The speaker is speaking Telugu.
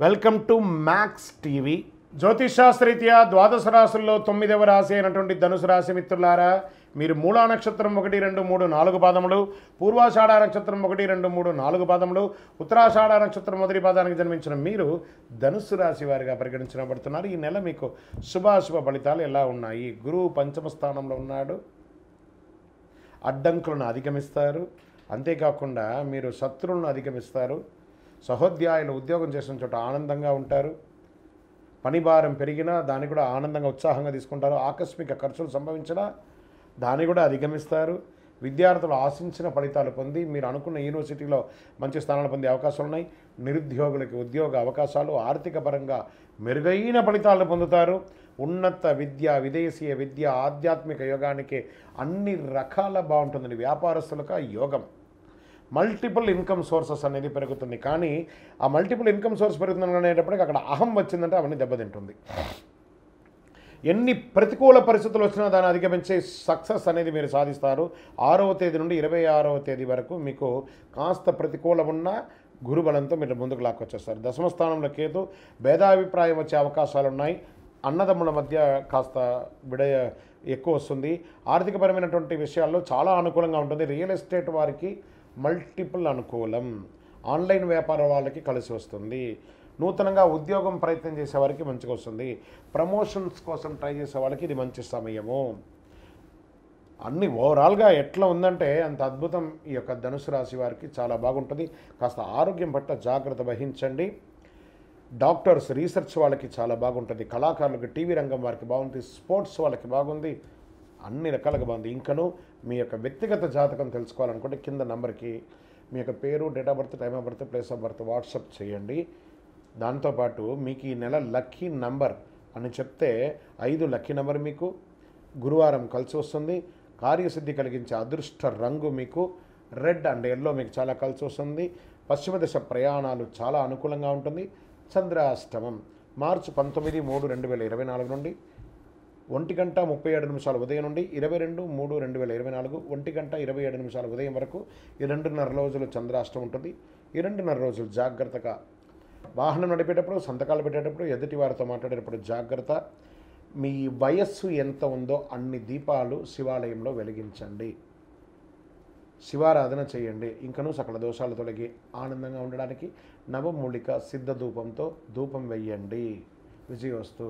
Welcome to Max TV. జ్యోతిషాస్త్రరీత్యా ద్వాదశ రాశుల్లో 9వ రాశి అయినటువంటి ధనుసు రాశి మిత్రులారా, మీరు మూలా నక్షత్రం 1, 2, 3, 4 పాదములు, పూర్వాషాఢ నక్షత్రం 1, 2, 3, 4 పాదములు, ఉత్తరాషాఢ నక్షత్రం మొదటి పాదానికి జన్మించిన మీరు ధనుస్సు రాశి వారిగా పరిగణించబడుతున్నారు. ఈ నెల మీకు శుభాశుభ ఫలితాలు ఎలా ఉన్నాయి? గురువు పంచమ స్థానంలో ఉన్నాడు, అడ్డంకులను అధిగమిస్తారు. అంతేకాకుండా మీరు శత్రువులను అధిగమిస్తారు. సహోద్యాయులు ఉద్యోగం చేసిన చోట ఆనందంగా ఉంటారు. పని భారం పెరిగినా దాన్ని కూడా ఆనందంగా ఉత్సాహంగా తీసుకుంటారు. ఆకస్మిక ఖర్చులు సంభవించినా దాన్ని కూడా అధిగమిస్తారు. విద్యార్థులు ఆశించిన ఫలితాలు పొంది మీరు అనుకున్న యూనివర్సిటీలో మంచి స్థానాలు పొందే అవకాశాలు ఉన్నాయి. నిరుద్యోగులకి ఉద్యోగ అవకాశాలు, ఆర్థిక పరంగా మెరుగైన ఫలితాలను పొందుతారు. ఉన్నత విద్య, విదేశీయ విద్య, ఆధ్యాత్మిక యోగానికి అన్ని రకాల బాగుంటుందండి. వ్యాపారస్తులకు యోగం, మల్టిపుల్ ఇన్కమ్ సోర్సెస్ అనేది పెరుగుతుంది. కానీ ఆ మల్టిపుల్ ఇన్కమ్ సోర్స్ పెరుగుతుంది అనేటప్పటికి అక్కడ అహం వచ్చిందంటే అవన్నీ దెబ్బతింటుంది. ఎన్ని ప్రతికూల పరిస్థితులు వచ్చినా దాన్ని అధిగమించే సక్సెస్ అనేది మీరు సాధిస్తారు. 6వ తేదీ నుండి 26వ తేదీ వరకు మీకు కాస్త ప్రతికూలం ఉన్న గురుబలంతో మీరు ముందుకు లాక్కొచ్చేస్తారు. దశమ స్థానంలో కేతు, భేదాభిప్రాయం వచ్చే అవకాశాలు ఉన్నాయి. అన్నదమ్ముల మధ్య కాస్త విడయ ఎక్కువ వస్తుంది. ఆర్థికపరమైనటువంటి విషయాల్లో చాలా అనుకూలంగా ఉంటుంది. రియల్ ఎస్టేట్ వారికి మల్టిపుల్ అనుకూలం. ఆన్లైన్ వ్యాపార వాళ్ళకి కలిసి వస్తుంది. నూతనంగా ఉద్యోగం ప్రయత్నం చేసే వారికి మంచిగా వస్తుంది. ప్రమోషన్స్ కోసం ట్రై చేసే వాళ్ళకి ఇది మంచి సమయము. అన్ని ఓవరాల్గా ఎట్లా ఉందంటే అంత అద్భుతం. ఈ యొక్క ధనుసు రాశి వారికి చాలా బాగుంటుంది. కాస్త ఆరోగ్యం పట్ల జాగ్రత్త వహించండి. డాక్టర్స్, రీసెర్చ్ వాళ్ళకి చాలా బాగుంటుంది. కళాకారులకు, టీవీ రంగం వారికి బాగుంటుంది. స్పోర్ట్స్ వాళ్ళకి బాగుంది. అన్ని రకాలుగా బాగుంది. ఇంకనూ మీ యొక్క వ్యక్తిగత జాతకం తెలుసుకోవాలనుకుంటే కింద నంబర్కి మీ యొక్క పేరు, date of birth, time of birth, place of birth WhatsApp చేయండి. దాంతోపాటు మీకు ఈ నెల లక్కీ నంబర్ అని చెప్తే 5 లక్కీ నెంబర్ మీకు గురువారం కలిసి వస్తుంది. కార్యసిద్ధి కలిగించే అదృష్ట రంగు మీకు రెడ్ అండ్ ఎల్లో మీకు చాలా కలిసి వస్తుంది. పశ్చిమ దశ ప్రయాణాలు చాలా అనుకూలంగా ఉంటుంది. చంద్రాష్టమం మార్చి 19, 3, 2024 నుండి 1:37 ఉదయం నుండి 22, 3, 2024 1:27 ఉదయం వరకు ఈ 2:30 రోజులు చంద్రాష్టమం ఉంటుంది. ఈ 2:30 రోజులు జాగ్రత్తగా వాహనం నడిపేటప్పుడు, సంతకాలు పెట్టేటప్పుడు, ఎదుటి వారితో మాట్లాడేటప్పుడు జాగ్రత్త. మీ వయస్సు ఎంత ఉందో అన్ని దీపాలు శివాలయంలో వెలిగించండి. శివారాధన చేయండి. ఇంకనూ సకల దోషాలు తొలగి ఆనందంగా ఉండడానికి నవమూలిక సిద్ధ ధూపంతో ధూపం వెయ్యండి. విజయోస్తు.